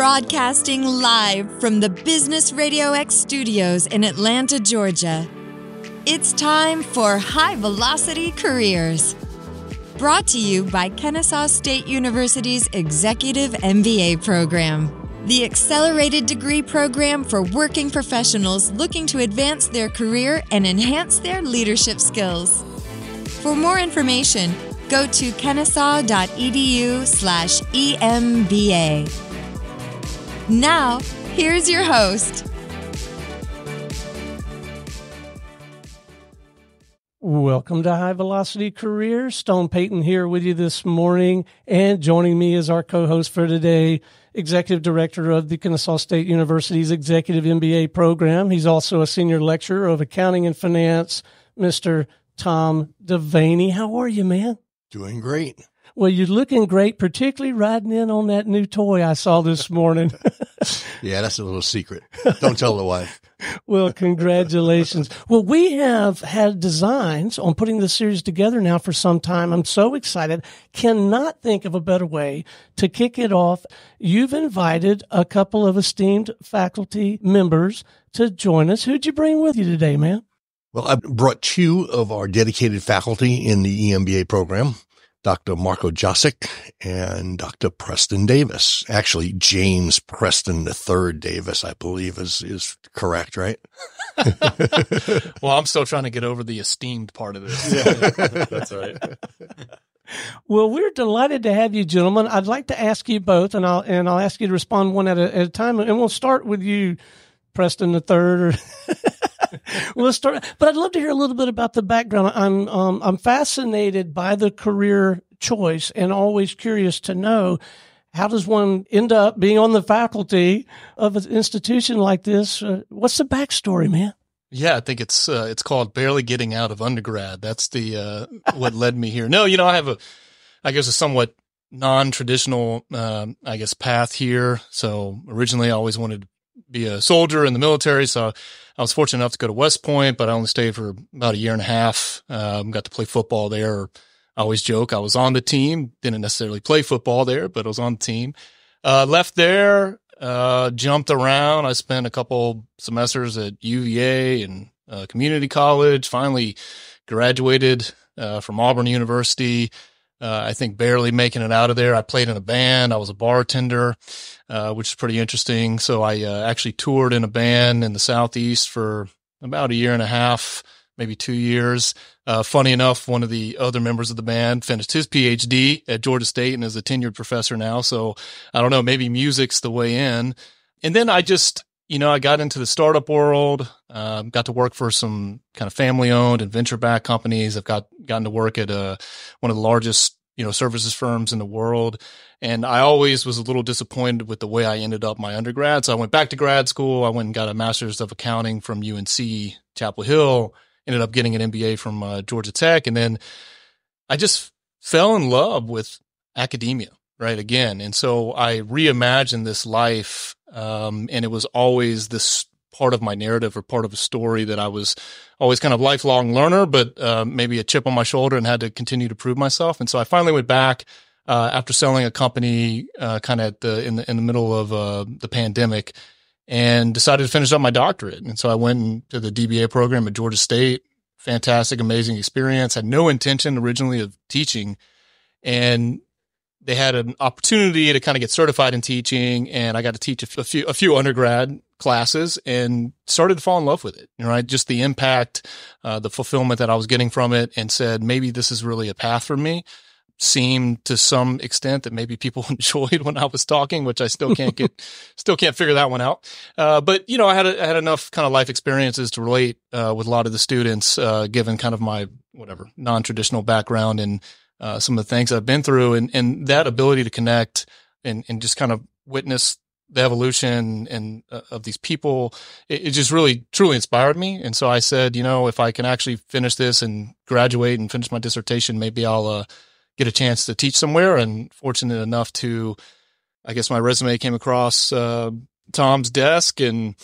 Broadcasting live from the Business RadioX studios in Atlanta, Georgia. It's time for High Velocity Careers. Brought to you by Kennesaw State University's Executive MBA program, the accelerated degree program for working professionals looking to advance their career and enhance their leadership skills. For more information, go to kennesaw.edu/EMBA. Now, here's your host. Welcome to High Velocity Careers. Stone Payton here with you this morning, and joining me as our co-host for today, Executive Director of the Kennesaw State University's Executive MBA program. He's also a Senior Lecturer of Accounting and Finance, Mr. Tom Devaney. How are you, man? Doing great. Well, you're looking great, particularly riding in on that new toy I saw this morning. Yeah, that's a little secret. Don't tell the wife. Well, congratulations. Well, we have had designs on putting this series together now for some time. I'm so excited. Cannot think of a better way to kick it off. You've invited a couple of esteemed faculty members to join us. Who'd you bring with you today, man? Well, I brought two of our dedicated faculty in the EMBA program, Dr. Marko Jocic and Dr. Preston Davis. Actually, James Preston III Davis, I believe, is correct, right? Well, I'm still trying to get over the esteemed part of this. Yeah. That's all right. Well, we're delighted to have you, gentlemen. I'd like to ask you both, and I'll ask you to respond one at a time, and we'll start with you, Preston III. We'll start, but I'd love to hear a little bit about the background. I'm fascinated by the career choice and always curious to know, how does one end up being on the faculty of an institution like this? What's the backstory, man? Yeah, I think it's called barely getting out of undergrad. That's the what led me here. No, I have a somewhat non-traditional path here. So originally I always wanted to be a soldier in the military, so I was fortunate enough to go to West Point, but I only stayed for about a year and a half. Got to play football there. I always joke I was on the team, didn't necessarily play football there, but I was on the team. Left there, jumped around. I spent a couple semesters at UVA and community college, finally graduated from Auburn University. I think barely making it out of there. I played in a band. I was a bartender, which is pretty interesting. So I actually toured in a band in the Southeast for about a year and a half, maybe 2 years. Funny enough, one of the other members of the band finished his PhD at Georgia State and is a tenured professor now. So I don't know, maybe music's the way in. And then I just, I got into the startup world, got to work for some kind of family-owned and venture-backed companies. I've gotten to work at one of the largest, services firms in the world. And I always was a little disappointed with the way I ended up my undergrad. So I went back to grad school. I went and got a master's of accounting from UNC Chapel Hill, ended up getting an MBA from Georgia Tech. And then I just fell in love with academia, right, again. And so I reimagined this life. And it was always this part of my narrative or part of a story that I was always kind of lifelong learner, but maybe a chip on my shoulder and had to continue to prove myself. And so I finally went back after selling a company kind of in the middle of the pandemic and decided to finish up my doctorate. And so I went to the DBA program at Georgia State. Fantastic, amazing experience. Had no intention originally of teaching, and they had an opportunity to kind of get certified in teaching, and I got to teach a few undergrad classes and started to fall in love with it. Right? Just the impact, the fulfillment that I was getting from it, and said, maybe this is really a path for me. Seemed to some extent that maybe people enjoyed when I was talking, which I still can't figure that one out. But I had enough kind of life experiences to relate with a lot of the students, given kind of my non-traditional background and some of the things I've been through, and that ability to connect and just kind of witness the evolution and of these people, it just really truly inspired me. And so I said, if I can actually finish this and graduate and finish my dissertation, maybe I'll get a chance to teach somewhere. And fortunate enough to, I guess my resume came across Tom's desk, and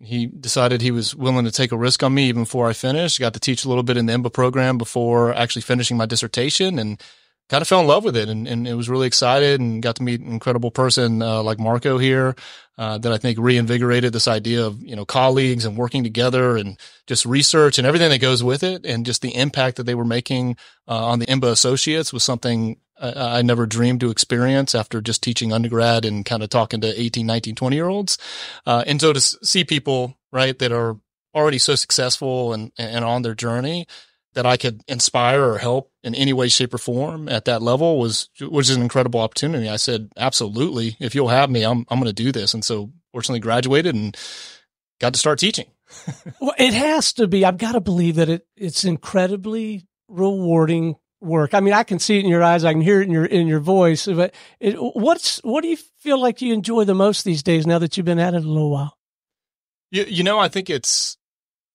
he decided he was willing to take a risk on me even before I finished. Got to teach a little bit in the MBA program before actually finishing my dissertation, and kind of fell in love with it, and it was really excited, and got to meet an incredible person like Marko here that I think reinvigorated this idea of, colleagues and working together and just research and everything that goes with it, and just the impact that they were making on the MBA associates was something I never dreamed to experience after just teaching undergrad and kind of talking to 18, 19, 20-year-olds. And so to see people, right, that are already so successful and on their journey, that I could inspire or help in any way, shape, or form at that level was an incredible opportunity. I said, absolutely, if you'll have me, I'm going to do this. And so fortunately graduated and got to start teaching. Well, it has to be. I've got to believe that it's incredibly rewarding work. I mean, I can see it in your eyes. I can hear it in your voice. But what do you feel like you enjoy the most these days now that you've been at it a little while? I think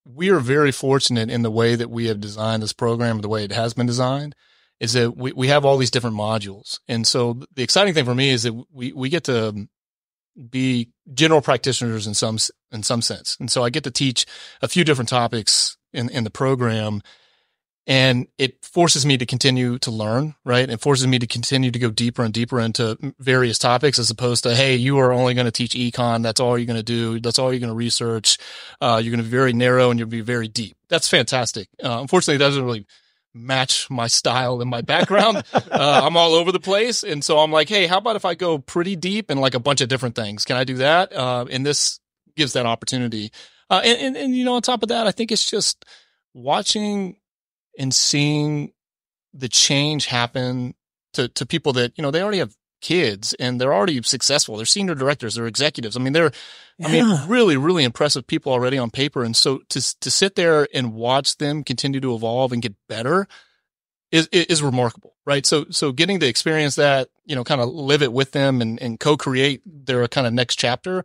we are very fortunate in the way that we have designed this program, the way it has been designed, is that we have all these different modules. And so the exciting thing for me is that we get to be general practitioners in some sense. And so I get to teach a few different topics in the program, and it forces me to continue to learn, right? It forces me to continue to go deeper and deeper into various topics, as opposed to, hey, you are only going to teach econ. That's all you're going to do. That's all you're going to research. You're going to be very narrow and you'll be very deep. That's fantastic. Unfortunately, it doesn't really match my style and my background. I'm all over the place. And so I'm like, hey, how about if I go pretty deep in like a bunch of different things? Can I do that? And this gives that opportunity. And on top of that, I think it's just watching and seeing the change happen to people that, they already have kids and they're already successful. They're senior directors, they're executives. I mean, really, really impressive people already on paper. And so to sit there and watch them continue to evolve and get better is remarkable, right? So getting to experience that, kind of live it with them and co-create their kind of next chapter,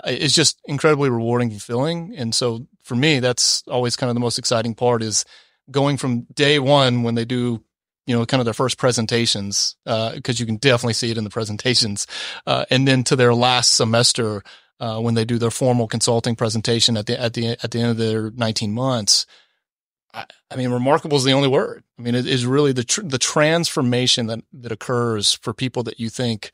is just incredibly rewarding and fulfilling. And so for me, that's always kind of the most exciting part, is going from day one when they do, kind of their first presentations, because you can definitely see it in the presentations, and then to their last semester, when they do their formal consulting presentation at the end of their 19 months. I mean, remarkable is the only word. I mean, it is really the transformation that occurs for people that you think,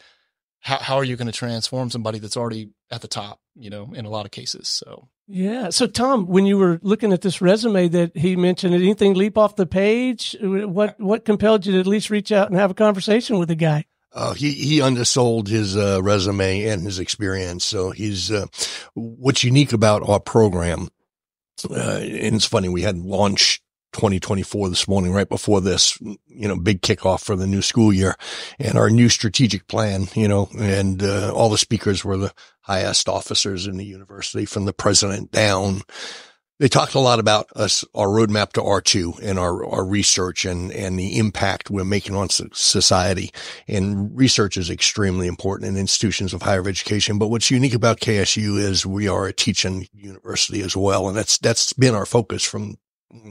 how are you going to transform somebody that's already at the top, in a lot of cases. So. Yeah. So Tom, when you were looking at this resume that he mentioned, did anything leap off the page? What compelled you to at least reach out and have a conversation with the guy? He undersold his resume and his experience. So he's what's unique about our program, and it's funny, we had launch 2024 this morning, right before this, big kickoff for the new school year, and our new strategic plan, and all the speakers were the highest officers in the university from the president down. They talked a lot about us, our roadmap to R2 and our research and the impact we're making on society. And research is extremely important in institutions of higher education. But what's unique about KSU is we are a teaching university as well. And that's been our focus from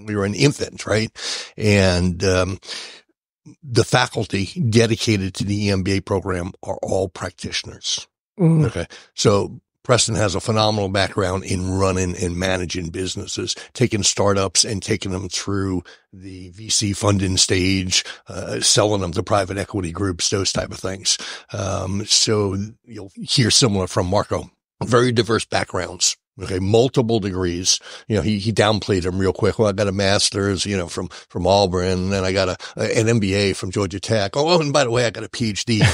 we were an infant, right? And the faculty dedicated to the MBA program are all practitioners. Mm-hmm. Okay. So Preston has a phenomenal background in running and managing businesses, taking startups and taking them through the VC funding stage, selling them to private equity groups, those type of things. So you'll hear similar from Marko. Very diverse backgrounds. Okay. Multiple degrees. He downplayed them real quick. Well, I got a master's, from Auburn, and then I got an MBA from Georgia Tech. Oh, and by the way, I got a PhD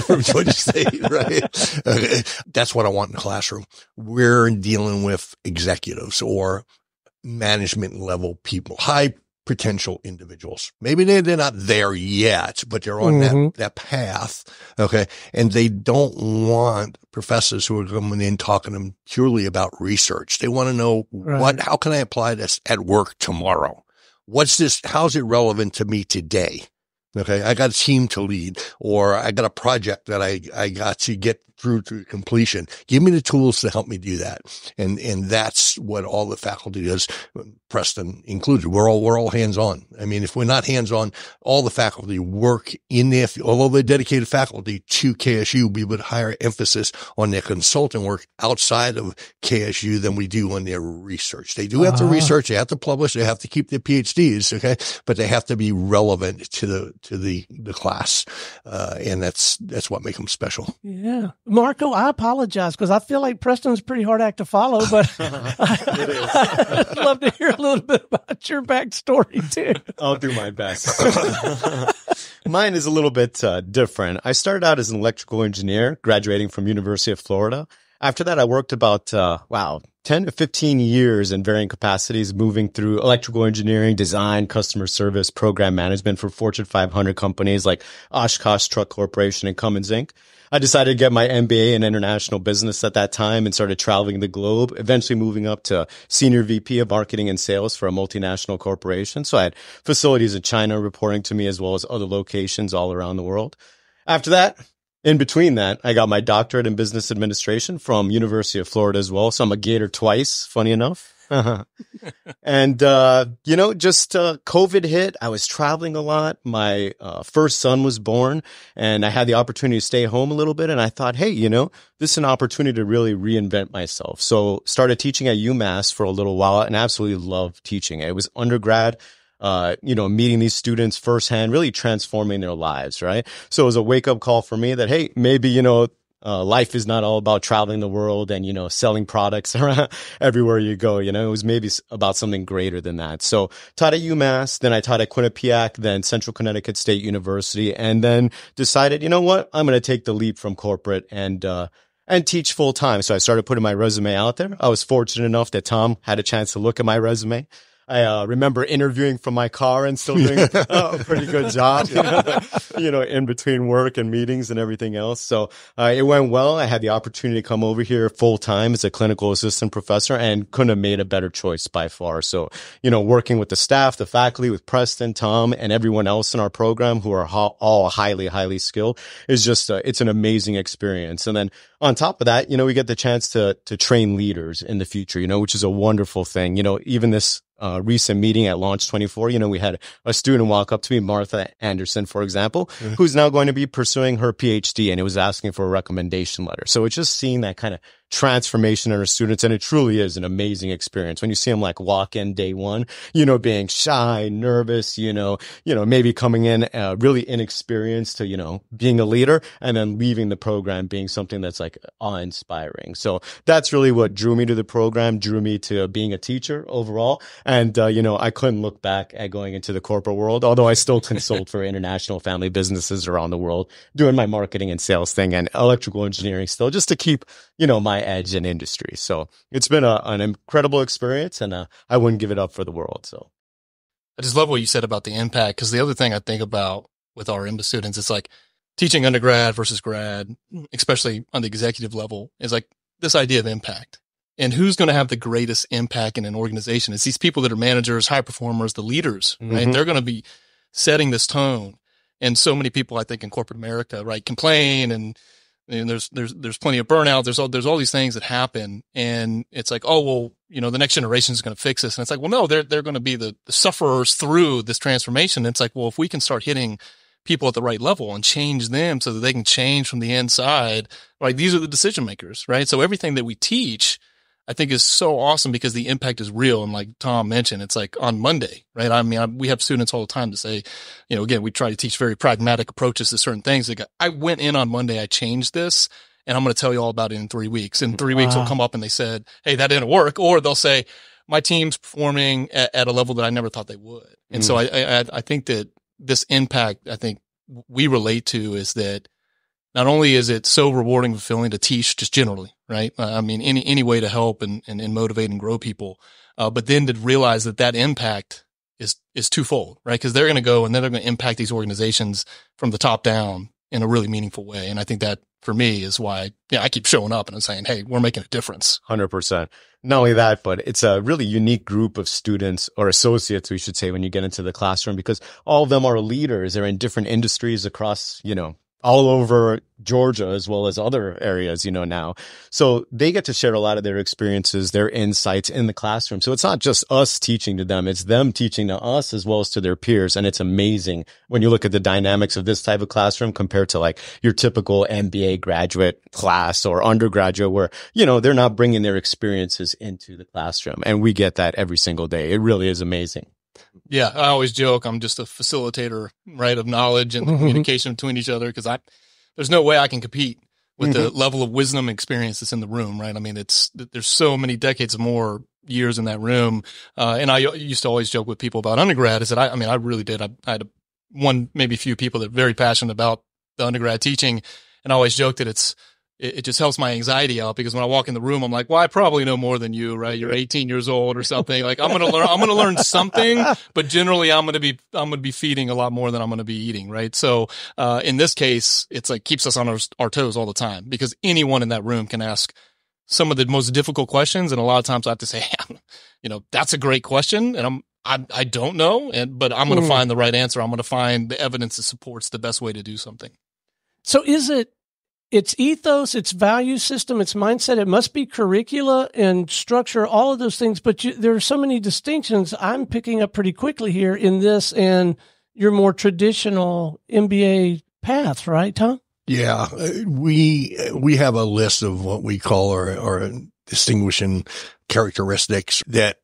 from Georgia State, right? Okay. That's what I want in the classroom. We're dealing with executives or management level people, high potential individuals. Maybe they're not there yet, but they're on that path. Okay. And they don't want professors who are coming in talking to them purely about research. They want to know how can I apply this at work tomorrow? What's this? How's it relevant to me today? Okay. I got a team to lead, or I got a project that I got to get through to completion. Give me the tools to help me do that. And that's what all the faculty does, Preston included. We're all hands on. I mean, if we're not hands on, all the faculty work in their, although they're dedicated faculty to KSU, we would higher emphasis on their consulting work outside of KSU than we do on their research. They do have to research, they have to publish, they have to keep their PhDs, okay? But they have to be relevant to the class. And that's what makes them special. Yeah. Marko, I apologize because I feel like Preston's a pretty hard act to follow, but I'd love to hear a little bit about your backstory too. I'll do my best. Mine is a little bit different. I started out as an electrical engineer, graduating from University of Florida. After that, I worked about, 10 to 15 years in varying capacities, moving through electrical engineering, design, customer service, program management for Fortune 500 companies like Oshkosh Truck Corporation and Cummins Inc. I decided to get my MBA in international business at that time and started traveling the globe, eventually moving up to senior VP of marketing and sales for a multinational corporation. So I had facilities in China reporting to me as well as other locations all around the world. After that, in between that, I got my doctorate in business administration from University of Florida as well. So I'm a Gator twice, funny enough. And, COVID hit. I was traveling a lot. My first son was born and I had the opportunity to stay home a little bit. And I thought, hey, this is an opportunity to really reinvent myself. So started teaching at UMass for a little while and absolutely loved teaching. It was undergrad. Meeting these students firsthand, really transforming their lives, right? So it was a wake-up call for me that, hey, maybe, life is not all about traveling the world and, selling products around everywhere you go. It was maybe about something greater than that. So taught at UMass, then I taught at Quinnipiac, then Central Connecticut State University, and then decided, I'm going to take the leap from corporate and teach full time. So I started putting my resume out there. I was fortunate enough that Tom had a chance to look at my resume. I remember interviewing from my car and still doing a pretty good job, in between work and meetings and everything else. So it went well. I had the opportunity to come over here full time as a clinical assistant professor and couldn't have made a better choice by far. So, working with the staff, the faculty, with Preston, Tom, and everyone else in our program who are all highly, highly skilled is just, it's an amazing experience. And then on top of that, we get the chance to train leaders in the future, which is a wonderful thing. Even this recent meeting at Launch 24, we had a student walk up to me, Martha Anderson, for example, who's now going to be pursuing her PhD, and it was asking for a recommendation letter. So it's just seeing that kind of transformation in our students, and it truly is an amazing experience when you see them walk in day one, being shy, nervous, maybe coming in really inexperienced to, being a leader, and then leaving the program being something that's awe-inspiring. So that's really what drew me to the program, drew me to being a teacher overall. And, I couldn't look back at going into the corporate world, although I still consult for international family businesses around the world, doing my marketing and sales thing and electrical engineering still, just to keep, my edge in industry. So it's been an incredible experience, and I wouldn't give it up for the world. So I just love what you said about the impact, because the other thing I think about with our MBA students, it's teaching undergrad versus grad, especially on the executive level, is this idea of impact. And who's going to have the greatest impact in an organization? It's these people that are managers, high performers, the leaders, right? They're going to be setting this tone. And so many people, I think, in corporate America, right, complain and there's plenty of burnout. There's all these things that happen. And it's the next generation is going to fix this. And it's no, they're going to be the sufferers through this transformation. And it's if we can start hitting people at the right level and change them so that they can change from the inside, right? These are the decision makers, right? So everything that we teach, I think, is so awesome because the impact is real. And like Tom mentioned, it's on Monday, right? I mean, we have students all the time to say, again, we try to teach very pragmatic approaches to certain things. I went in on Monday, I changed this, and I'm going to tell you all about it in 3 weeks. In 3 weeks, they'll come up and they said, hey, that didn't work. Or they'll say, my team's performing at a level that I never thought they would. And so I think that this impact, I think we relate to is that not only is it so rewarding and fulfilling to teach just generally, right? I mean, any way to help and motivate and grow people. But then to realize that impact is twofold, right? Because they're going to go and then they're going to impact these organizations from the top down in a really meaningful way. And I think that for me is why, I keep showing up and I'm saying, hey, we're making a difference. 100%. Not only that, but it's a really unique group of students or associates, we should say, when you get into the classroom, because all of them are leaders. They're in different industries across, all over Georgia as well as other areas, now. So they get to share a lot of their experiences, their insights in the classroom. So it's not just us teaching to them, it's them teaching to us as well as to their peers. And it's amazing when you look at the dynamics of this type of classroom compared to like your typical MBA graduate class or undergraduate where, they're not bringing their experiences into the classroom. And we get that every single day. It really is amazing. Yeah, I always joke I'm just a facilitator, right, of knowledge and communication between each other because there's no way I can compete with the level of wisdom and experience that's in the room, right? I mean, there's so many decades more years in that room. And I used to always joke with people about undergrad is that I really did. I had maybe few people that are very passionate about the undergrad teaching. And I always joked that it just helps my anxiety out because when I walk in the room, I'm like, well, I probably know more than you, right? You're 18 years old or something. Like I'm going to learn something, but generally I'm going to be feeding a lot more than I'm going to be eating, right? So, in this case, it's like keeps us on our toes all the time because anyone in that room can ask some of the most difficult questions. And a lot of times I have to say, that's a great question. And I don't know, but I'm going to find the right answer. I'm going to find the evidence that supports the best way to do something. So it's ethos, it's value system, it's mindset. It must be curricula and structure, all of those things. But there are so many distinctions I'm picking up pretty quickly here in this and your more traditional MBA path, right, Tom? Yeah, we have a list of what we call our distinguishing characteristics that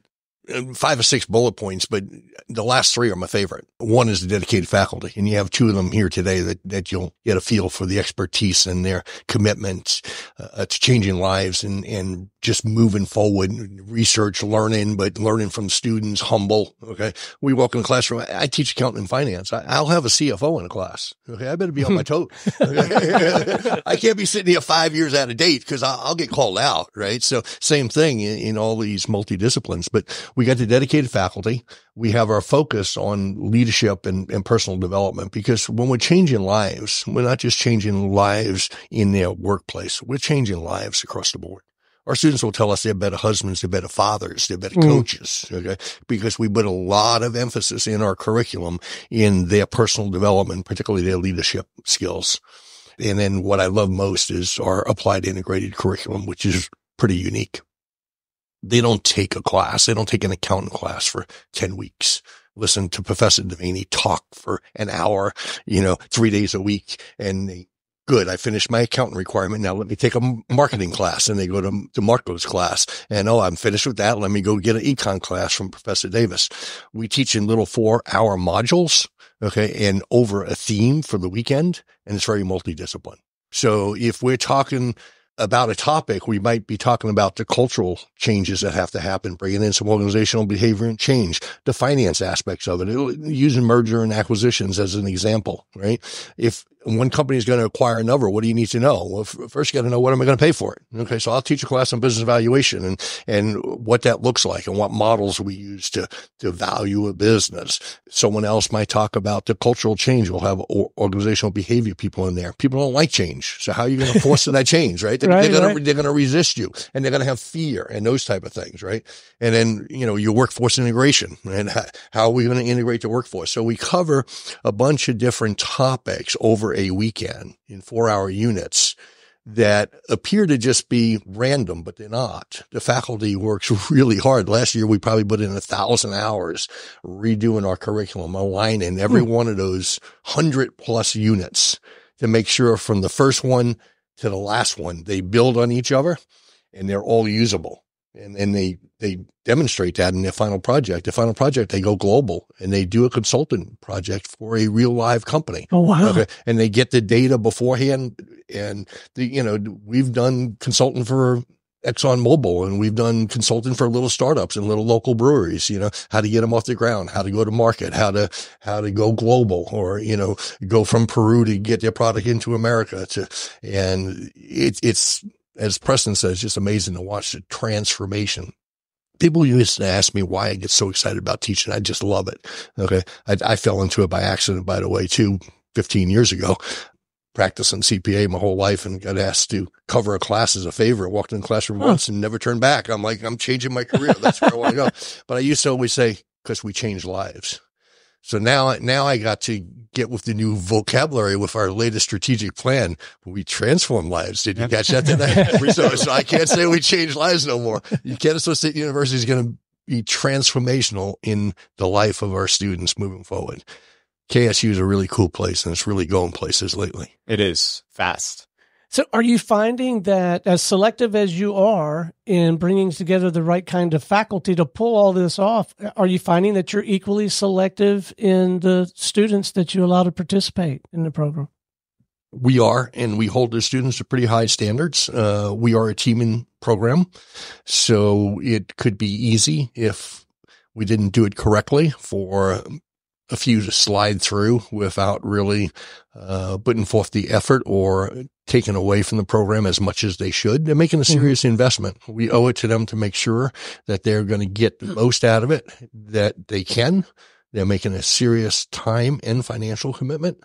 5 or 6 bullet points, but the last 3 are my favorite. One is the dedicated faculty, and you have 2 of them here today that you'll get a feel for the expertise and their commitment to changing lives and just moving forward, research, but learning from students, humble. Okay. We walk in the classroom. I teach accounting and finance. I'll have a CFO in a class. Okay. I better be on my toes. Okay? I can't be sitting here 5 years out of date because I'll get called out. Right. So same thing in all these multidisciplines, but we got the dedicated faculty. We have our focus on leadership and personal development because when we're changing lives, we're not just changing lives in their workplace. We're changing lives across the board. Our students will tell us they're better husbands, they're better fathers, they're better coaches, okay? Because we put a lot of emphasis in our curriculum in their personal development, particularly their leadership skills. And then what I love most is our applied integrated curriculum, which is pretty unique. They don't take a class. They don't take an accounting class for 10 weeks. Listen to Professor Devaney talk for an hour, 3 days a week. And good, I finished my accounting requirement. Now let me take a marketing class. And they go to Marko's class. And, I'm finished with that. Let me go get an econ class from Professor Davis. We teach in little 4-hour modules, okay, and over a theme for the weekend. And it's very multidisciplined. So if we're talking about a topic, we might be talking about the cultural changes that have to happen, bringing in some organizational behavior and change, the finance aspects of it, using merger and acquisitions as an example, right? If one company is going to acquire another, what do you need to know? Well, first you got to know what am I going to pay for it? Okay. So I'll teach a class on business valuation and what that looks like and what models we use to value a business. Someone else might talk about the cultural change. We'll have organizational behavior people in there. People don't like change. So how are you going to force that change, right? They're going to resist you and they're going to have fear and those type of things, right? And then, your workforce integration and how are we going to integrate the workforce? So we cover a bunch of different topics over a weekend in 4-hour units that appear to just be random, but they're not. The faculty works really hard. Last year, we probably put in 1,000 hours redoing our curriculum, aligning every one of those 100+ units to make sure from the first one to the last one, they build on each other and they're all usable. And they demonstrate that in their final project. The final project, they go global and they do a consultant project for a real live company. Oh, wow. Okay. And they get the data beforehand. And we've done consulting for ExxonMobil and we've done consulting for little startups and little local breweries, how to get them off the ground, how to go to market, how to go global or, go from Peru to get their product into America and it's, as Preston says, just amazing to watch the transformation. People used to ask me why I get so excited about teaching. I just love it. Okay. I fell into it by accident, by the way, 15 years ago, practicing CPA my whole life and got asked to cover a class as a favor. I walked in the classroom once and never turned back. I'm like, I'm changing my career. That's where I want to go. But I used to always say, because we change lives. So now I got to get with the new vocabulary with our latest strategic plan. We transform lives. Did you catch that today? So I can't say we change lives no more. Kennesaw State University is going to be transformational in the life of our students moving forward. KSU is a really cool place, and it's really going places lately. It is fast. So are you finding that as selective as you are in bringing together the right kind of faculty to pull all this off, are you finding that you're equally selective in the students that you allow to participate in the program? We are, and we hold the students to pretty high standards. We are a teaming program, so it could be easy if we didn't do it correctly for a few to slide through without really putting forth the effort or taking away from the program as much as they should. They're making a serious investment. We owe it to them to make sure that they're going to get the most out of it that they can. They're making a serious time and financial commitment.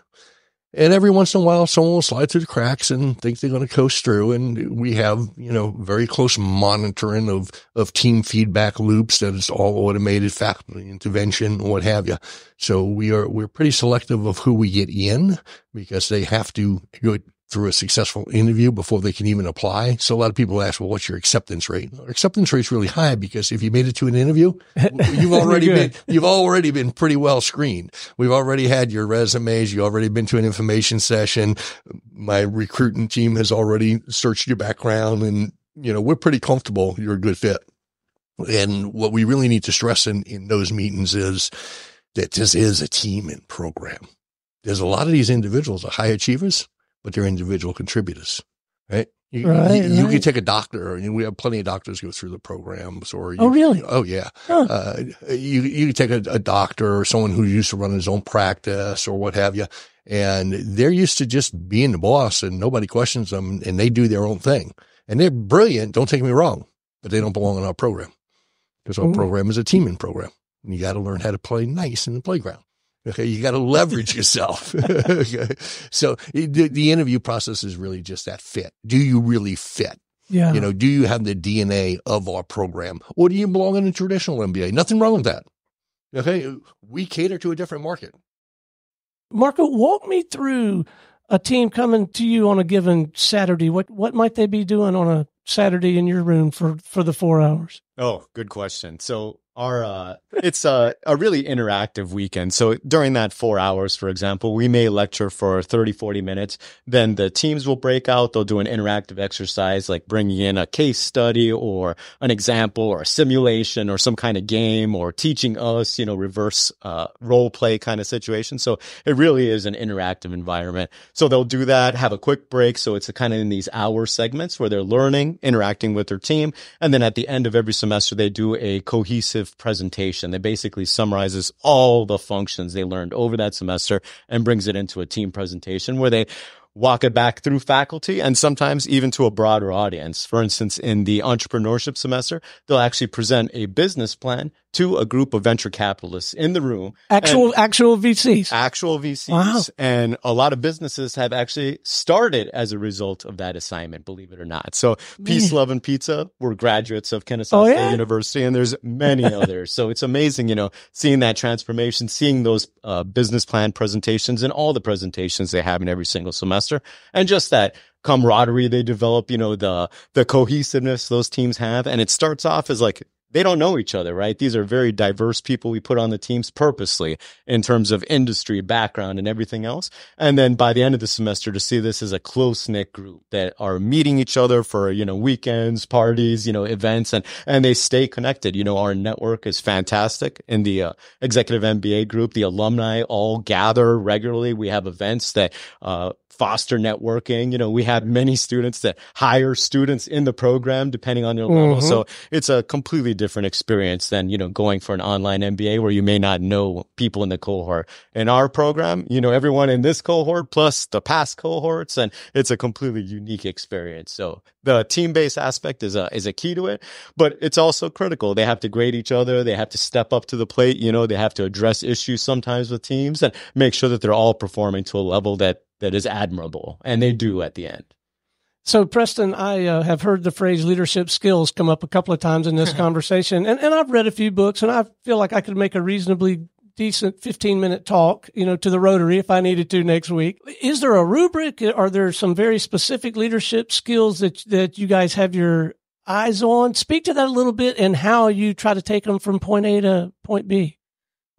And every once in a while, someone will slide through the cracks and think they're going to coast through. And we have, very close monitoring of team feedback loops that is all automated, faculty intervention, what have you. So we're pretty selective of who we get in because they have to go through a successful interview before they can even apply. So a lot of people ask, well, what's your acceptance rate? Our acceptance rate's really high because if you made it to an interview, you've already been pretty well screened. We've already had your resumes. You've already been to an information session. My recruiting team has already searched your background and, we're pretty comfortable you're a good fit. And what we really need to stress in those meetings is that this is a team and program. There's a lot of these individuals are high achievers, but they're individual contributors, right? You can take a doctor, and we have plenty of doctors go through the programs. Really? Oh, yeah. Huh. You can take a doctor or someone who used to run his own practice or what have you, and they're used to just being the boss, and nobody questions them, and they do their own thing. And they're brilliant, don't take me wrong, but they don't belong in our program because our program is a teaming program, and you got to learn how to play nice in the playground. Okay. You got to leverage yourself. Okay. So the interview process is really just that fit. Do you really fit? Yeah. Do you have the DNA of our program, or do you belong in a traditional MBA? Nothing wrong with that. Okay. We cater to a different market. Marko, walk me through a team coming to you on a given Saturday. What might they be doing on a Saturday in your room for the 4 hours? Oh, good question. So it's a really interactive weekend. So during that 4 hours, for example, we may lecture for 30, 40 minutes. Then the teams will break out. They'll do an interactive exercise, like bringing in a case study or an example or a simulation or some kind of game or teaching us, reverse role play kind of situation. So it really is an interactive environment. So they'll do that, have a quick break. So it's kind of in these hour segments where they're learning, interacting with their team. And then at the end of every semester, they do a cohesive presentation that basically summarizes all the functions they learned over that semester and brings it into a team presentation where they walk it back through faculty and sometimes even to a broader audience. For instance, in the entrepreneurship semester, they'll actually present a business plan to a group of venture capitalists in the room. Actual VCs. Actual VCs. Wow. And a lot of businesses have actually started as a result of that assignment, believe it or not. So Peace, Love, and Pizza were graduates of Kennesaw State University, and there's many others. So it's amazing, seeing that transformation, seeing those business plan presentations and all the presentations they have in every single semester. And just that camaraderie they develop, the cohesiveness those teams have. And it starts off as like, they don't know each other, right? These are very diverse people we put on the teams purposely in terms of industry, background, and everything else. And then by the end of the semester, to see this as a close-knit group that are meeting each other for, weekends, parties, events, and they stay connected. Our network is fantastic in the executive MBA group. The alumni all gather regularly. We have events that foster networking. We have many students that hire students in the program depending on their level. So it's a completely different experience than, going for an online MBA where you may not know people in the cohort. In our program, everyone in this cohort plus the past cohorts, and it's a completely unique experience. So the team-based aspect is a key to it, but it's also critical. They have to grade each other. They have to step up to the plate. They have to address issues sometimes with teams and make sure that they're all performing to a level that is admirable, and they do at the end. So, Preston, I have heard the phrase leadership skills come up a couple of times in this conversation, and I've read a few books, and I feel like I could make a reasonably decent 15-minute talk, to the Rotary if I needed to next week. Is there a rubric? Are there some very specific leadership skills that you guys have your eyes on? Speak to that a little bit and how you try to take them from point A to point B.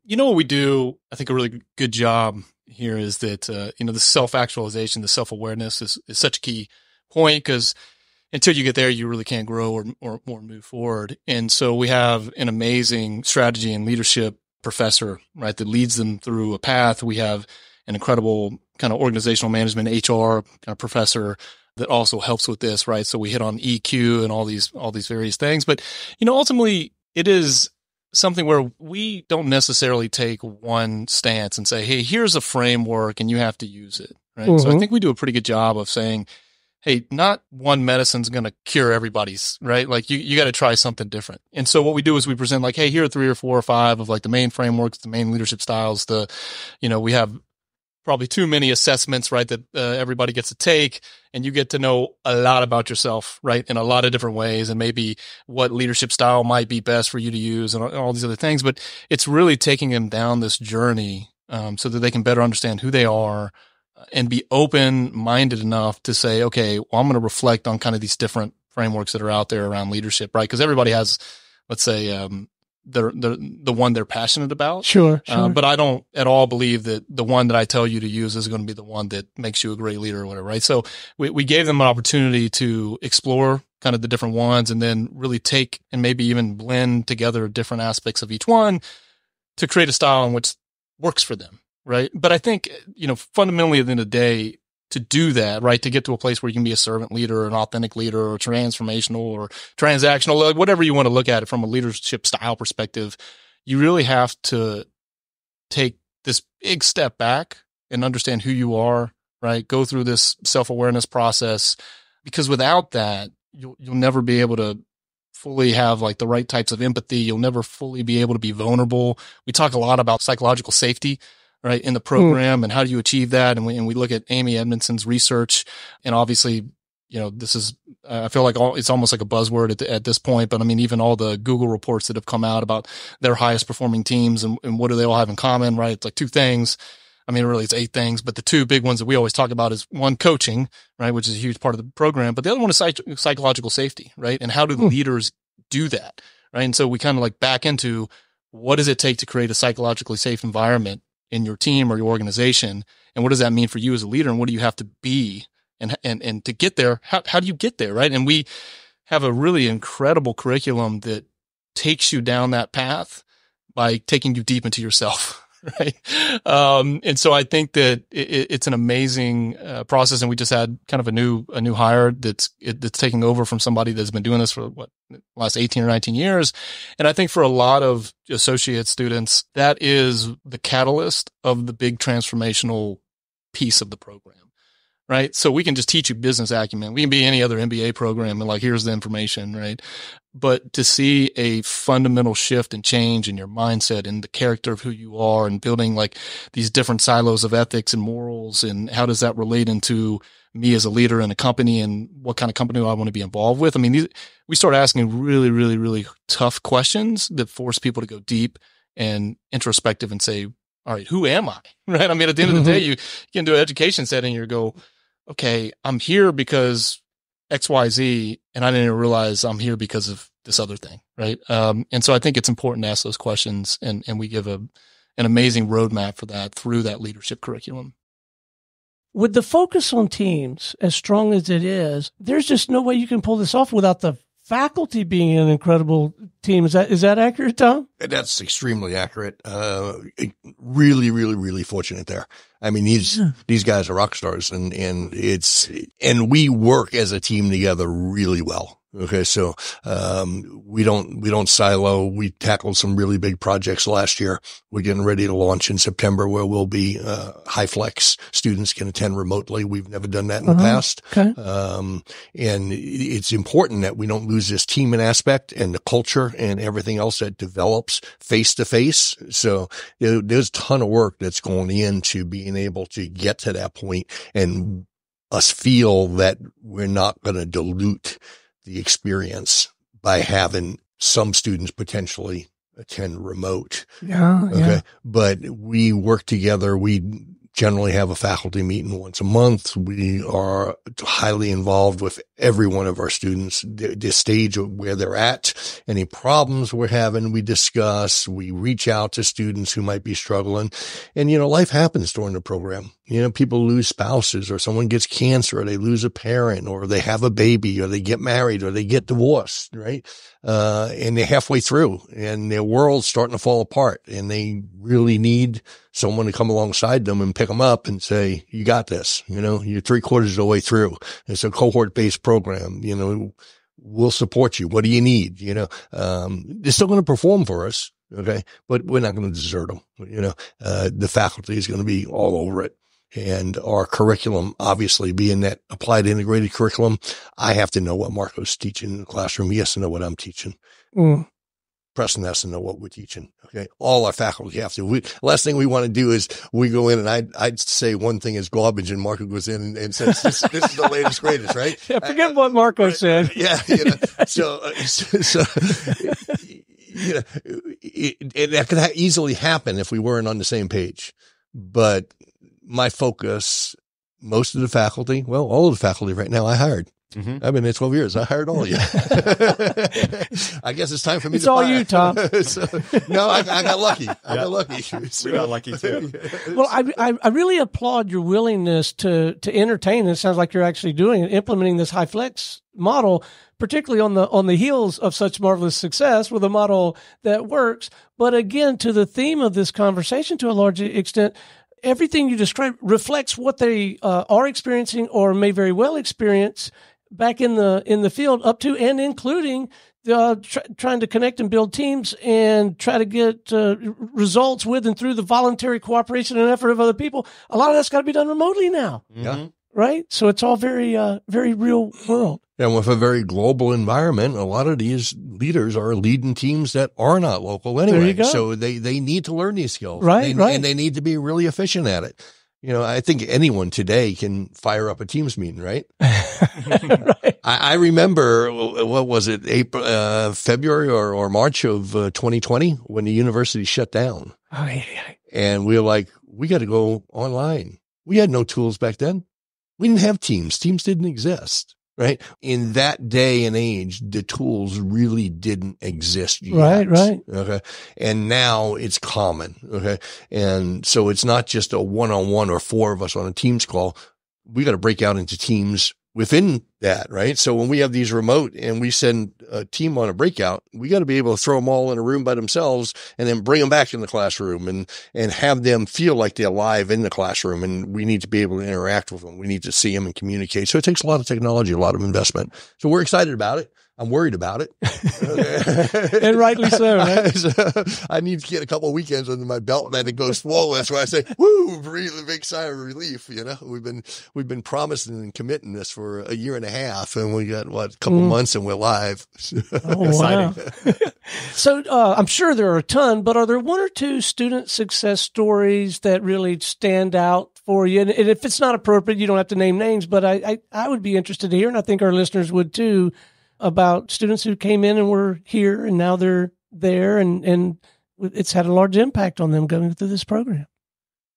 What we do, I think a really good job here is that, the self-actualization, the self-awareness is such a key point, because until you get there, you really can't grow or move forward. And so we have an amazing strategy and leadership professor, right, that leads them through a path. We have an incredible kind of organizational management, HR kind of professor that also helps with this, right? So we hit on EQ and all these various things. But, ultimately it is something where we don't necessarily take one stance and say, hey, here's a framework and you have to use it, right? Mm-hmm. So I think we do a pretty good job of saying, hey, not one medicine's going to cure everybody's, right? Like you got to try something different. And so what we do is we present like, hey, here are 3 or 4 or 5 of like the main frameworks, the main leadership styles, we have probably too many assessments, right, that everybody gets to take, and you get to know a lot about yourself, right, in a lot of different ways, and maybe what leadership style might be best for you to use and all these other things. But it's really taking them down this journey so that they can better understand who they are and be open-minded enough to say, okay, well, I'm going to reflect on kind of these different frameworks that are out there around leadership, right? Because everybody has, let's say, the one they're passionate about. Sure. But I don't at all believe that the one that I tell you to use is going to be the one that makes you a great leader or whatever, right? So we gave them an opportunity to explore kind of the different ones and then really take and maybe even blend together different aspects of each one to create a style in which works for them, right? But I think, fundamentally at the end of the day, to do that, right, to get to a place where you can be a servant leader or an authentic leader or transformational or transactional, whatever you want to look at it from a leadership style perspective, you really have to take this big step back and understand who you are, right? Go through this self-awareness process, because without that, you'll never be able to fully have like the right types of empathy. You'll never fully be able to be vulnerable. We talk a lot about psychological safety, right, in the program, and how do you achieve that? And we look at Amy Edmondson's research, and obviously, this is, I feel like it's almost like a buzzword at this point, but I mean, even all the Google reports that have come out about their highest performing teams and what do they all have in common, right? It's like 2 things. I mean, really it's 8 things, but the 2 big ones that we always talk about is one, coaching, right, which is a huge part of the program, but the other one is psychological safety, right? And how do the leaders do that, right? And so we kind of like back into what does it take to create a psychologically safe environment in your team or your organization, and what does that mean for you as a leader, and what do you have to be, and to get there, how do you get there, right? And we have a really incredible curriculum that takes you down that path by taking you deep into yourself, right? And so I think that it's an amazing process, and we just had kind of a new hire that's taking over from somebody that's been doing this for the last 18 or 19 years. And I think for a lot of associate students, that is the catalyst of the big transformational piece of the program, right? So we can just teach you business acumen. We can be any other MBA program and like, here's the information, right? But to see a fundamental shift and change in your mindset and the character of who you are, and building like these different silos of ethics and morals, and how does that relate into me as a leader in a company, and what kind of company do I want to be involved with? I mean, we start asking really, really, really tough questions that force people to go deep and introspective and say, all right, who am I? Right? I mean, at the end of the day, you get into an education setting, you go, okay, I'm here because XYZ, and I didn't even realize I'm here because of this other thing, right? And so I think it's important to ask those questions, and we give an amazing roadmap for that through that leadership curriculum. With the focus on teams as strong as it is, there's just no way you can pull this off without the faculty being an incredible team. Is that accurate, Tom? That's extremely accurate. Really, really, really fortunate there. I mean, these guys are rock stars, and we work as a team together really well. Okay. So, we don't silo. We tackled some really big projects last year. We're getting ready to launch in September, where we'll be, high flex. Students can attend remotely. We've never done that in the past. Okay. And it's important that we don't lose this team aspect and the culture and everything else that develops face to face. So there's a ton of work that's going into being able to get to that point, and us feel that we're not going to dilute the experience by having some students potentially attend remote. Yeah. Okay. But we work together. We generally have a faculty meeting once a month. We are highly involved with every one of our students, the stage of where they're at, any problems we're having, we discuss, we reach out to students who might be struggling. And, life happens during the program. People lose spouses, or someone gets cancer, or they lose a parent, or they have a baby, or they get married, or they get divorced, right? And they're halfway through and their world's starting to fall apart, and they really need someone to come alongside them and pick them up and say, you got this, you're 3/4 of the way through. It's a cohort-based program. We'll support you. What do you need? They're still going to perform for us. Okay. But we're not going to desert them. The faculty is going to be all over it. And our curriculum, obviously being that applied integrated curriculum, I have to know what Marko's teaching in the classroom. He has to know what I'm teaching. Preston has to know what we're teaching. Okay. All our faculty have to. Last thing we want to do is we go in and I'd say one thing is garbage, and Marko goes in and says, this is the latest, greatest, right? Yeah, forget what Marko said. Yeah. So that could easily happen if we weren't on the same page. But my focus, most of the faculty, well, all of the faculty right now I hired. I've been there 12 years. I hired all of you. I guess it's time for me it's to all fire. You, Tom. No, I got lucky. I got lucky. We got lucky too. Well, I really applaud your willingness to entertain. It sounds like you're actually doing it, implementing this high flex model, particularly on the heels of such marvelous success with a model that works. But again, to the theme of this conversation, to a large extent, everything you described reflects what they are experiencing or may very well experience back in the field, up to and including trying to connect and build teams and try to get results with and through the voluntary cooperation and effort of other people. A lot of that's got to be done remotely now. Yeah. Right? So it's all very, very real world. And with a very global environment, a lot of these leaders are leading teams that are not local anyway. There you go. So they need to learn these skills. Right. And they need to be really efficient at it. I think anyone today can fire up a Teams meeting, right? Right. I remember, what was it, February or March of 2020 when the university shut down. Oh, yeah. And we were like, we got to go online. We had no tools back then. We didn't have Teams. Teams didn't exist. Right. In that day and age, the tools really didn't exist yet. Right. Okay. And now it's common. Okay. And so it's not just a one-on-one or four of us on a Teams call. We got to break out into teams within that. Right. So when we have these remote and we send a team on a breakout, we got to be able to throw them all in a room by themselves and then bring them back in the classroom and have them feel like they're live in the classroom. And we need to be able to interact with them. We need to see them and communicate. So it takes a lot of technology, a lot of investment. So we're excited about it. I'm worried about it. And rightly so, right? I need to get a couple of weekends under my belt and then it goes slow. That's why I say, woo, really big sigh of relief. We've been promising and committing this for a year and a half, and we got a couple months and we're live. Oh, wow. So I'm sure there are a ton, but are there one or two student success stories that really stand out for you? And if it's not appropriate, you don't have to name names, but I would be interested to hear, and I think our listeners would too, about students who came in and were here and now they're there and it's had a large impact on them going through this program.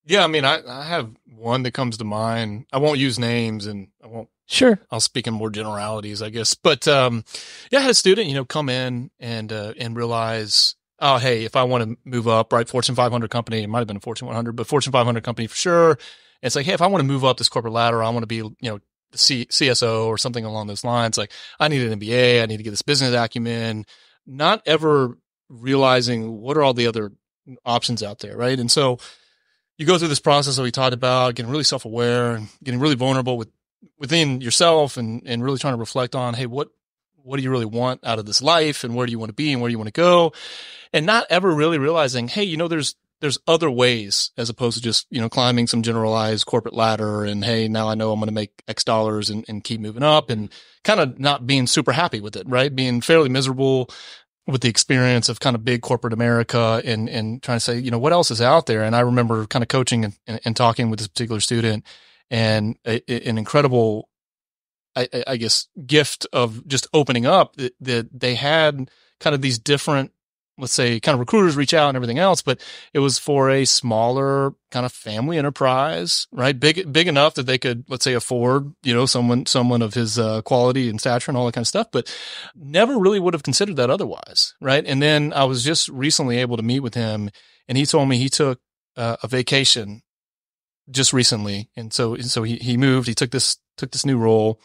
Yeah. I mean, I have one that comes to mind. I won't use names and I won't. Sure. I'll speak in more generalities, I guess. But, I had a student, come in and realize, oh, hey, if I want to move up, right? Fortune 500 company, it might've been a Fortune 100, but Fortune 500 company for sure. And it's like, hey, if I want to move up this corporate ladder, I want to be, the CSO or something along those lines. Like, I need an MBA. I need to get this business acumen, not ever realizing what are all the other options out there. Right. And so you go through this process that we talked about, getting really self-aware and getting really vulnerable within yourself and really trying to reflect on, hey, what do you really want out of this life and where do you want to be and where do you want to go? And not ever really realizing, hey, there's other ways as opposed to just, climbing some generalized corporate ladder and, hey, now I know I'm going to make X dollars and keep moving up and kind of not being super happy with it, right? Being fairly miserable with the experience of kind of big corporate America and trying to say, what else is out there? And I remember kind of coaching and talking with this particular student and an incredible, I guess, gift of just opening up that they had kind of these different let's say, kind of recruiters reach out and everything else, but it was for a smaller kind of family enterprise, right? Big enough that they could, let's say, afford, someone of his quality and stature and all that kind of stuff, but never really would have considered that otherwise, right? And then I was just recently able to meet with him, and he told me he took a vacation just recently. And so he moved, he took this new role,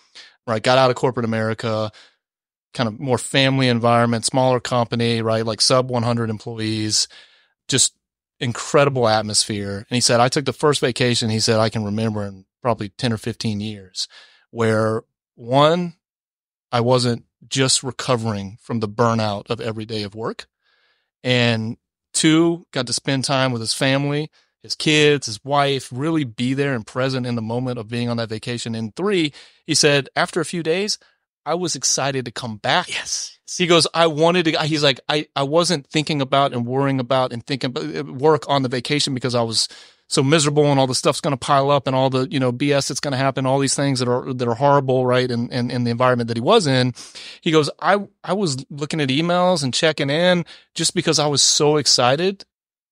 right? Got out of corporate America, kind of more family environment, smaller company, right? Like sub 100 employees, just incredible atmosphere. And he said, I took the first vacation, he said, I can remember in probably 10 or 15 years, where one, I wasn't just recovering from the burnout of every day of work. And two, got to spend time with his family, his kids, his wife, really be there and present in the moment of being on that vacation. And three, he said, after a few days, I was excited to come back. Yes. He goes, he's like, I wasn't thinking about and worrying about and thinking about work on the vacation because I was so miserable and all the stuff's going to pile up and all the, BS that's going to happen, all these things that are horrible, right? And the environment that he was in. He goes, I was looking at emails and checking in just because I was so excited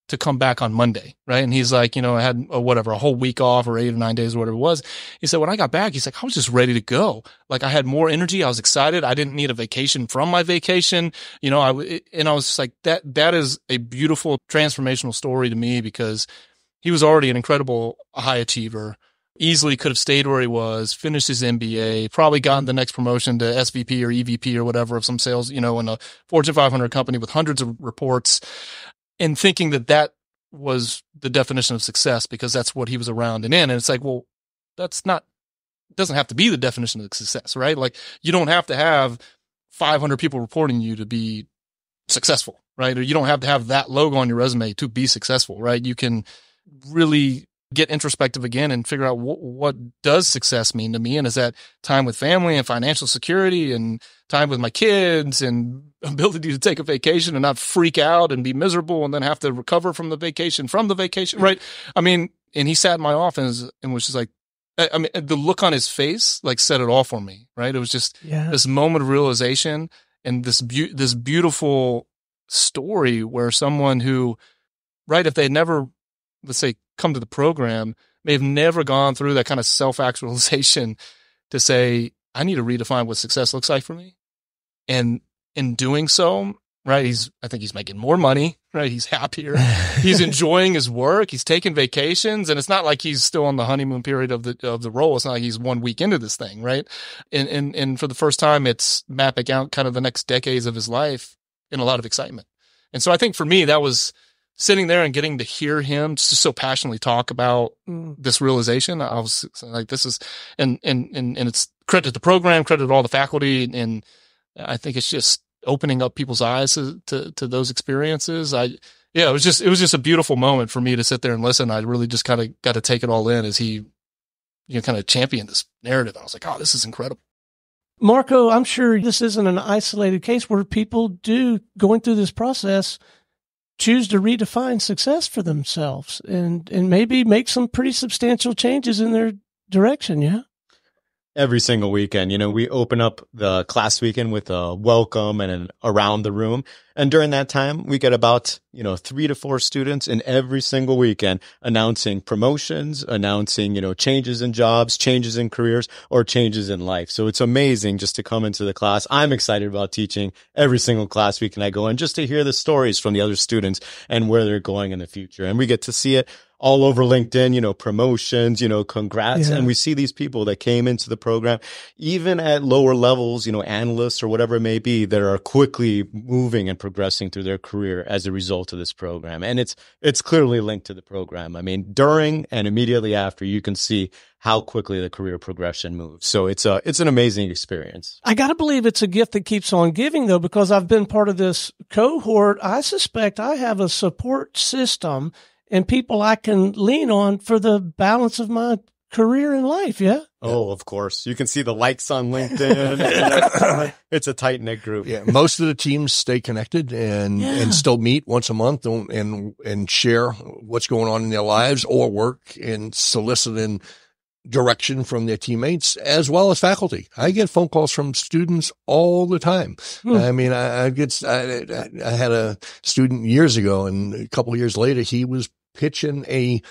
to come back on Monday, right? And he's like, I had a whole week off or 8 or 9 days or whatever it was. He said, when I got back, he's like, I was just ready to go. Like I had more energy. I was excited. I didn't need a vacation from my vacation. I was just like, that is a beautiful transformational story to me, because he was already an incredible high achiever, easily could have stayed where he was, finished his MBA, probably gotten the next promotion to SVP or EVP or whatever of some sales, in a Fortune 500 company with hundreds of reports. And thinking that was the definition of success because that's what he was around and in. And it's like, well, doesn't have to be the definition of success, right? Like you don't have to have 500 people reporting you to be successful, right? Or you don't have to have that logo on your resume to be successful, right? You can really get introspective again and figure out what does success mean to me? And is that time with family and financial security and time with my kids and ability to take a vacation and not freak out and be miserable and then have to recover from the vacation, right? I mean, and he sat in my office and was just like, the look on his face, like said it all for me, right? It was just this moment of realization and this beautiful story where someone who, right, if they had never, let's say, come to the program, may have never gone through that kind of self-actualization to say, I need to redefine what success looks like for me. And in doing so, right, I think he's making more money, right? He's happier. He's enjoying his work. He's taking vacations. And it's not like he's still on the honeymoon period of the role. It's not like he's 1 week into this thing, right? And for the first time, it's mapping out kind of the next decades of his life in a lot of excitement. And so I think for me, that was sitting there and getting to hear him just so passionately talk about this realization. I was like, this is, and it's credit to the program, credit to all the faculty. And I think it's just opening up people's eyes to those experiences. It was just a beautiful moment for me to sit there and listen. I really just kind of got to take it all in as he, kind of championed this narrative. I was like, oh, this is incredible. Marko, I'm sure this isn't an isolated case where people do, going through this process, choose to redefine success for themselves and maybe make some pretty substantial changes in their direction. Yeah. Every single weekend, we open up the class weekend with a welcome and an around the room. And during that time, we get about, 3 to 4 students in every single weekend announcing promotions, announcing, changes in jobs, changes in careers, or changes in life. So it's amazing just to come into the class. I'm excited about teaching every single class weekend I go in, just to hear the stories from the other students and where they're going in the future. And we get to see it all over LinkedIn, promotions, congrats. Yeah. And we see these people that came into the program, even at lower levels, analysts or whatever it may be, that are quickly moving and progressing through their career as a result of this program. And it's clearly linked to the program. I mean, during and immediately after, you can see how quickly the career progression moves. So it's an amazing experience. I got to believe it's a gift that keeps on giving, though, because I've been part of this cohort. I suspect I have a support system and people I can lean on for the balance of my career and life. Yeah. Oh, of course. You can see the likes on LinkedIn. It's a tight knit group. Yeah. Most of the teams stay connected and still meet once a month and share what's going on in their lives or work and soliciting direction from their teammates as well as faculty. I get phone calls from students all the time. I mean, I had a student years ago, and a couple of years later, he was pitching a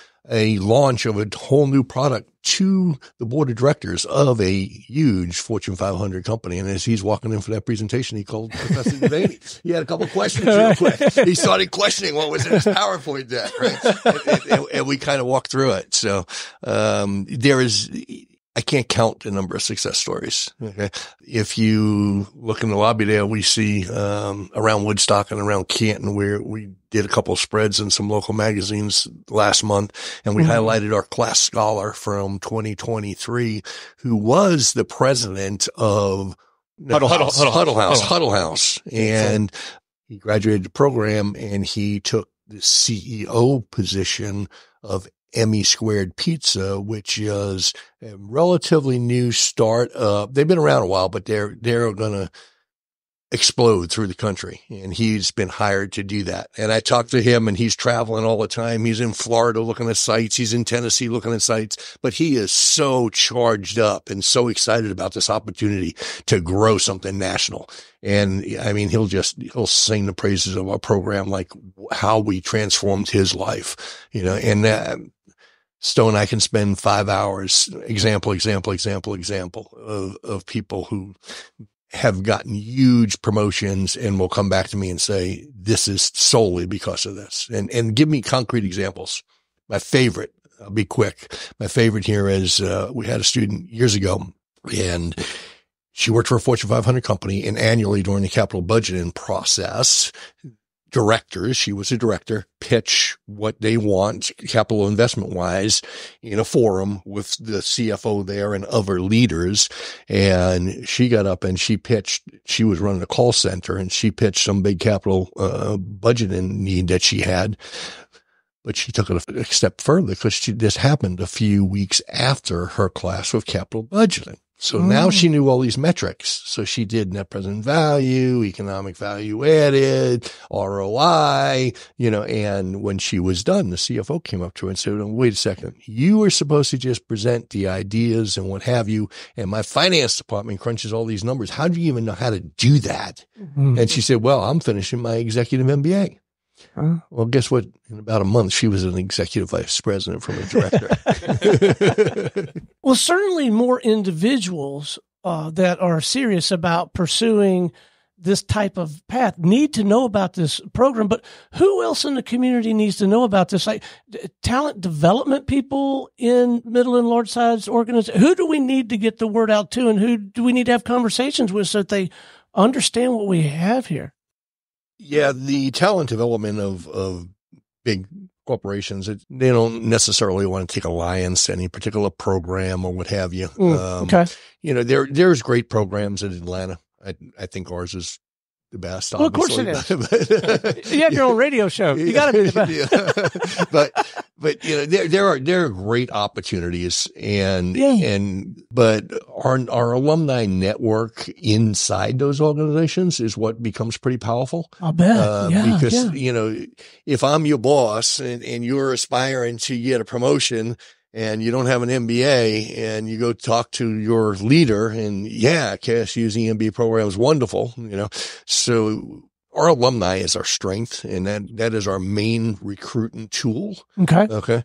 launch of a whole new product to the board of directors of a huge Fortune 500 company. And as he's walking in for that presentation, he called Professor Devaney. He had a couple of questions real quick. He started questioning what was in his PowerPoint deck, right? And we kind of walked through it. So, I can't count the number of success stories. Okay. If you look in the lobby there, we see, around Woodstock and around Canton, where we did a couple of spreads in some local magazines last month, and we highlighted our class scholar from 2023, who was the president of Huddle House. And he graduated the program, and he took the CEO position of Emmy Squared Pizza, which is a relatively new startup. They've been around a while, but they're going to explode through the country. And he's been hired to do that. And I talked to him, and he's traveling all the time. He's in Florida looking at sites. He's in Tennessee looking at sites, but he is so charged up and so excited about this opportunity to grow something national. And I mean, he'll sing the praises of our program, like how we transformed his life, and, Stone, I can spend 5 hours, example of people who have gotten huge promotions and will come back to me and say, this is solely because of this, and give me concrete examples. My favorite, I'll be quick. My favorite here is, we had a student years ago, and she worked for a Fortune 500 company, and annually during the capital budgeting process, directors, she was a director, pitch what they want capital investment wise in a forum with the CFO there and other leaders. And she got up and she pitched, she was running a call center, and she pitched some big capital budgeting need that she had. But she took it a step further, because this happened a few weeks after her class with capital budgeting. So now she knew all these metrics. So she did net present value, economic value added, ROI, and when she was done, the CFO came up to her and said, wait a second, you were supposed to just present the ideas and what have you, and my finance department crunches all these numbers. How do you even know how to do that? And she said, well, I'm finishing my executive MBA. Well, guess what? In about a month, she was an executive vice president from a director. Well, certainly more individuals that are serious about pursuing this type of path need to know about this program. But who else in the community needs to know about this? Like talent development people in middle and large size organizations. Who do we need to get the word out to, and who do we need to have conversations with so that they understand what we have here? Yeah, the talent development of big corporations, they don't necessarily want to take alliance to any particular program or what have you. Okay. There's great programs in Atlanta. I think ours is the best. Well, obviously. Of course it is. You have your own radio show. You got to be the best. But there are great opportunities, but our alumni network inside those organizations is what becomes pretty powerful. I'll bet. Because if I'm your boss and you're aspiring to get a promotion, and you don't have an MBA, and you go talk to your leader, and KSU's MBA program is wonderful, So our alumni is our strength, and that is our main recruiting tool. Okay.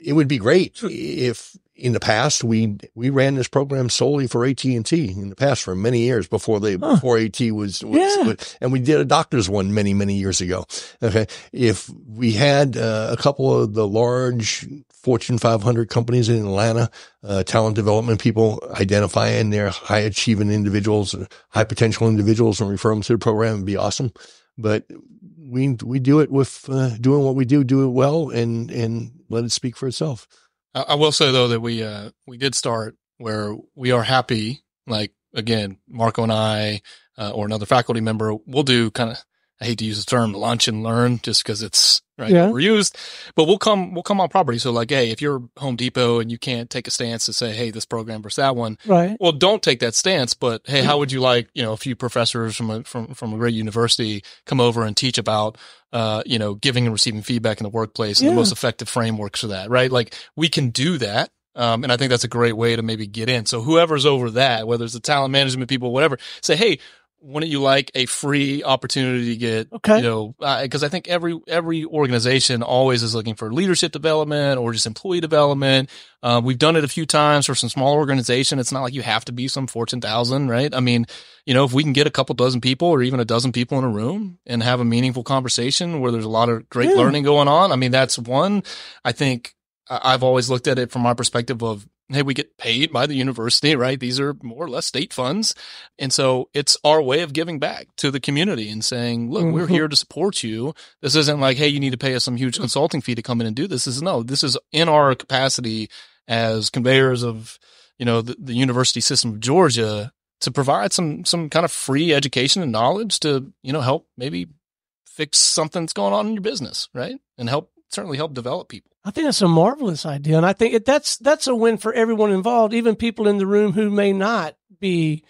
It would be great if in the past we ran this program solely for AT&T in the past for many years before AT was and we did a doctor's one many years ago. Okay. If we had a couple of the large Fortune 500 companies in Atlanta, talent development people identifying their high achieving individuals, high potential individuals, and refer them to the program, would be awesome. But we do it with doing what we do it well, and let it speak for itself. I will say though that we did start where we are happy. Like again, Marko and I, or another faculty member, we'll do kind of, I hate to use the term lunch and learn just because it's we're used, but we'll come on property. So like, hey, if you're Home Depot and you can't take a stance to say, hey, this program versus that one, right? Well, don't take that stance, but hey, how would you like, a few professors from a great university come over and teach about, giving and receiving feedback in the workplace and the most effective frameworks for that, right? Like we can do that. And I think that's a great way to maybe get in. So whoever's over that, whether it's the talent management people, whatever, say, hey, wouldn't you like a free opportunity to get, because I think every organization always is looking for leadership development or just employee development. We've done it a few times for some small organization. It's not like you have to be some Fortune 1000, right? I mean, if we can get a couple dozen people or even a dozen people in a room and have a meaningful conversation where there's a lot of great learning going on. I mean, that's one. I think I've always looked at it from my perspective of, hey, we get paid by the university, right? These are more or less state funds. And so it's our way of giving back to the community and saying, look, we're here to support you. This isn't like, hey, you need to pay us some huge consulting fee to come in and do this. This is in our capacity as conveyors of, the University System of Georgia to provide some kind of free education and knowledge to, help maybe fix something that's going on in your business, right? And certainly help develop people. I think that's a marvelous idea. And I think that's a win for everyone involved, even people in the room who may not be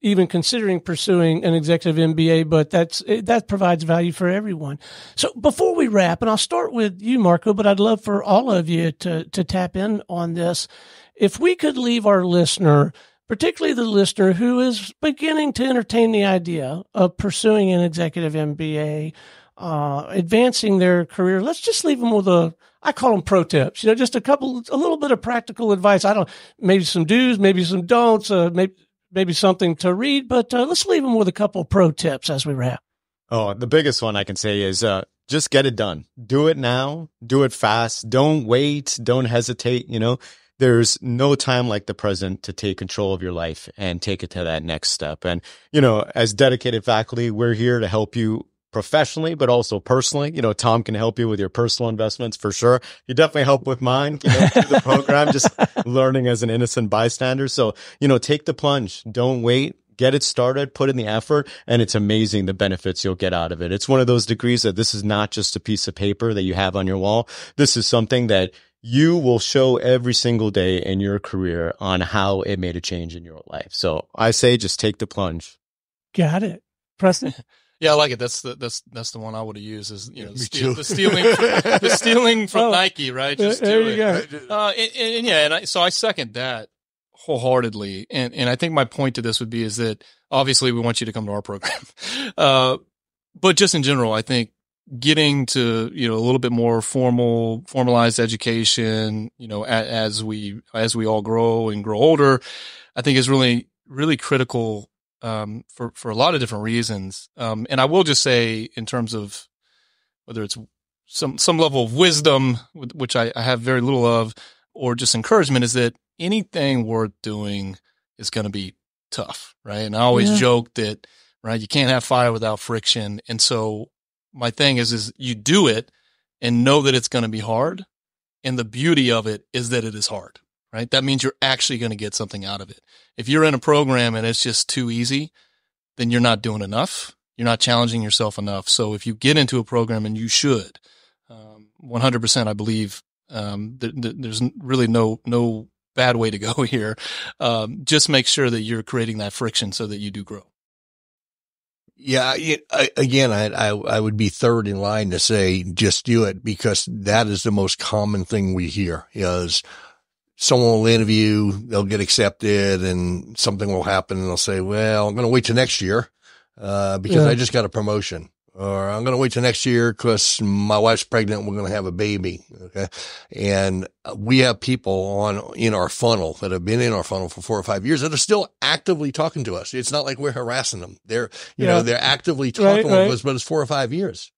even considering pursuing an executive MBA, but that provides value for everyone. So before we wrap, and I'll start with you, Marko, but I'd love for all of you to tap in on this. If we could leave our listener, particularly the listener who is beginning to entertain the idea of pursuing an executive MBA, advancing their career, let's just leave them with I call them pro tips, just a little bit of practical advice. Maybe some do's, maybe some don'ts, maybe something to read, but let's leave them with a couple of pro tips as we wrap. Oh, the biggest one I can say is just get it done. Do it now. Do it fast. Don't wait. Don't hesitate. There's no time like the present to take control of your life and take it to that next step. And, as dedicated faculty, we're here to help you professionally, but also personally. Tom can help you with your personal investments for sure. You definitely help with mine, through the program, just learning as an innocent bystander. So, take the plunge. Don't wait. Get it started, put in the effort, and it's amazing the benefits you'll get out of it. It's one of those degrees that this is not just a piece of paper that you have on your wall. This is something that you will show every single day in your career on how it made a change in your life. So I say just take the plunge. Got it. Preston? Yeah, I like it. That's the one I would have used is, the stealing from Nike, right? Just there you go. So I second that wholeheartedly. And I think my point to this would be is that obviously we want you to come to our program. But just in general, I think getting to, a little bit more formalized education, as we all grow and grow older, I think is really, really critical for a lot of different reasons. And I will just say in terms of whether it's some level of wisdom, which I have very little of, or just encouragement, is that anything worth doing is going to be tough, right? And I always joke that, right, you can't have fire without friction. And so my thing is you do it and know that it's going to be hard. And the beauty of it is that it is hard, right? That means you're actually going to get something out of it. If you're in a program and it's just too easy, then you're not doing enough. You're not challenging yourself enough. So if you get into a program, and you should, 100%, I believe, there's really no bad way to go here. Just make sure that you're creating that friction so that you do grow. Yeah. Again, I would be third in line to say, just do it, because that is the most common thing we hear is someone will interview, they'll get accepted, and something will happen, and they'll say, well, I'm going to wait till next year, because I just got a promotion. Or I'm going to wait till next year because my wife's pregnant. We're going to have a baby. Okay. And we have people in our funnel that have been in our funnel for 4 or 5 years that are still actively talking to us. It's not like we're harassing them. They're actively talking with us, but it's 4 or 5 years.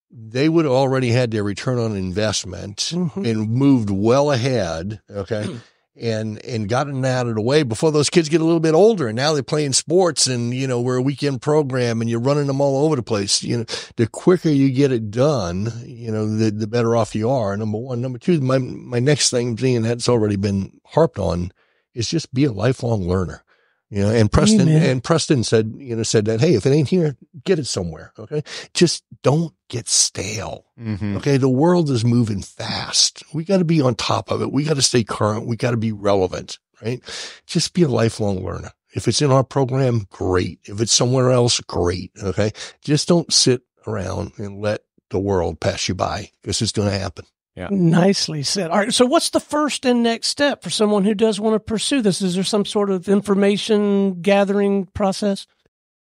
They would have already had their return on investment and moved well ahead. Okay. And gotten out of the way before those kids get a little bit older. And now they're playing sports, and, we're a weekend program, and you're running them all over the place. The quicker you get it done, the better off you are. Number one. Number two, my next thing, being that's already been harped on, is just be a lifelong learner. And Preston said that, hey, if it ain't here, get it somewhere. Okay. Just don't get stale. Okay. The world is moving fast. We got to be on top of it. We got to stay current. We got to be relevant, right? Just be a lifelong learner. If it's in our program, great. If it's somewhere else, great. Okay. Just don't sit around and let the world pass you by, because it's going to happen. Yeah. Nicely said. All right. So what's the first and next step for someone who does want to pursue this? Is there some sort of information gathering process?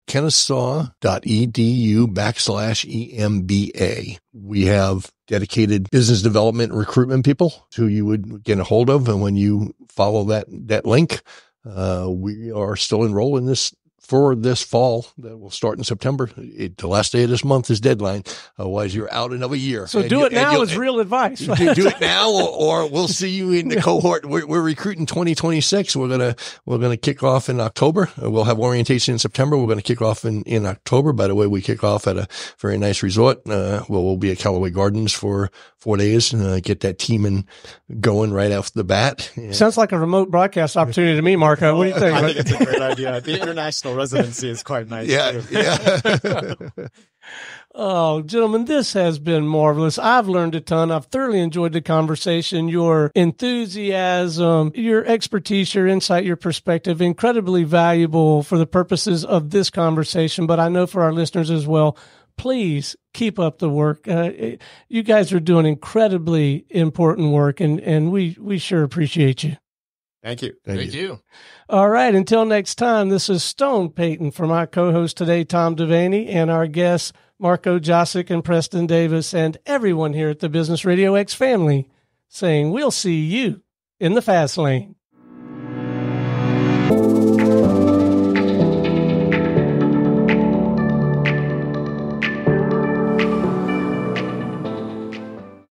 Kennesaw.edu/EMBA. We have dedicated business development and recruitment people who you would get a hold of. And when you follow that link, we are still enrolling this for this fall that will start in September. The last day of this month is deadline. Otherwise, you're out another year. So do it now is real advice. Do it now, or we'll see you in the cohort. We're recruiting 2026. We're gonna kick off in October. We'll have orientation in September. We're gonna kick off in October. By the way, we kick off at a very nice resort. We'll be at Callaway Gardens for 4 days. Get that team going right off the bat. Sounds like a remote broadcast opportunity to me, Marko. What do you think? I think it's a great idea. The international residency is quite nice. Yeah. Too. Yeah. Oh, gentlemen, this has been marvelous. I've learned a ton. I've thoroughly enjoyed the conversation. Your enthusiasm, your expertise, your insight, your perspective, incredibly valuable for the purposes of this conversation, but I know for our listeners as well. Please keep up the work. You guys are doing incredibly important work, and we sure appreciate you. Thank you. Thank you. All right. Until next time, this is Stone Payton for my co-host today, Tom Devaney, and our guests, Marko Jocic and Preston Davis, and everyone here at the Business RadioX family saying we'll see you in the fast lane.